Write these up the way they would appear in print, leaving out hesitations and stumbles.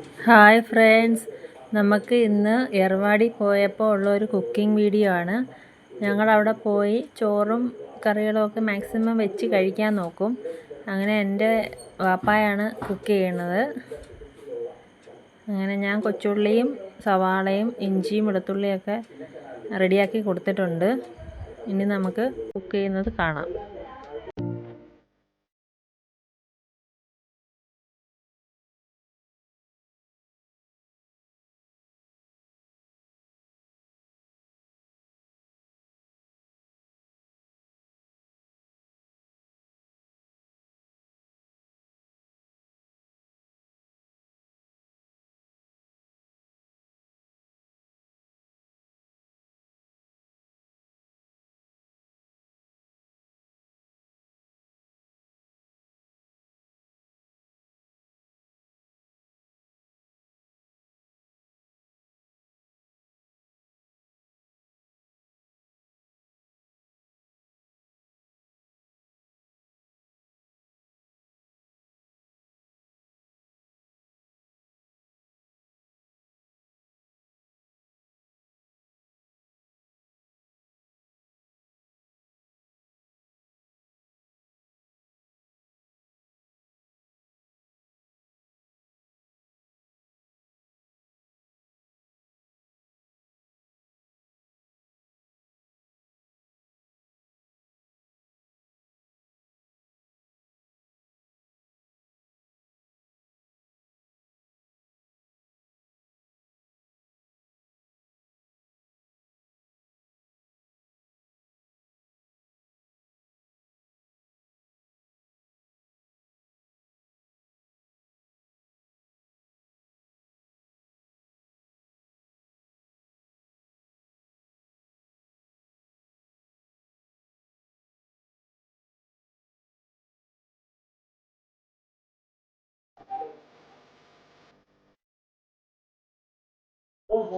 Hi friends, നമുക്ക് ഇന്ന് ഏർവാടി പോയപ്പോൾ ഉള്ള ഒരു കുക്കിംഗ് വീഡിയോ ആണ്. ഞങ്ങളവിടെ പോയി ചോറും കറികളും ഒക്കെ മാക്സിമം വെച്ച് കഴിക്കാൻ നോക്കും. അങ്ങനെ എൻ്റെ വാപ്പായാണ് കുക്ക് ചെയ്യണത്. അങ്ങനെ ഞാൻ കൊച്ചുള്ളിയും സവാളയും ഇഞ്ചിയും വെളുത്തുള്ളിയൊക്കെ റെഡിയാക്കി കൊടുത്തിട്ടുണ്ട്. ഇനി നമുക്ക് കുക്ക് ചെയ്യുന്നത് കാണാം.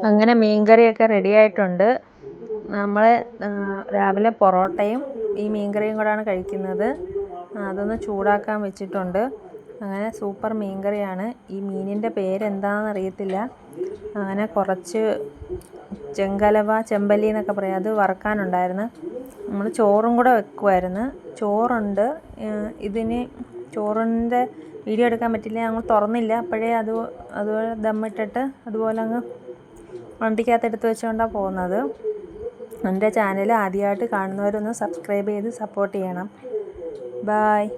അങ്ങനെ മീൻകറിയൊക്കെ റെഡി ആയിട്ടുണ്ട്. നമ്മൾ രാവിലെ പൊറോട്ടയും ഈ മീൻകറിയും കൂടാണ് കഴിക്കുന്നത്. അതൊന്ന് ചൂടാക്കാൻ വെച്ചിട്ടുണ്ട്. അങ്ങനെ സൂപ്പർ മീൻകറിയാണ്. ഈ മീനിൻ്റെ പേരെന്താണെന്ന് അറിയത്തില്ല. അങ്ങനെ കുറച്ച് ചെമ്പല്ലി എന്നൊക്കെ പറയും, അത് വറുക്കാനുണ്ടായിരുന്നു. നമ്മൾ ചോറും കൂടെ വെക്കുമായിരുന്നു. ചോറുണ്ട്. ഇതിന് ചോറിൻ്റെ വീഡിയോ എടുക്കാൻ പറ്റില്ല, ഞങ്ങൾ തുറന്നില്ല. അപ്പോഴേ അതുപോലെ ദമ്മിട്ടിട്ട് അതുപോലെ അങ്ങ് വണ്ടിക്കകത്ത് എടുത്ത് വെച്ചുകൊണ്ടാണ് പോകുന്നത്. എൻ്റെ ചാനൽ ആദ്യമായിട്ട് കാണുന്നവരൊന്ന് സബ്സ്ക്രൈബ് ചെയ്ത് സപ്പോർട്ട് ചെയ്യണം. ബായ്.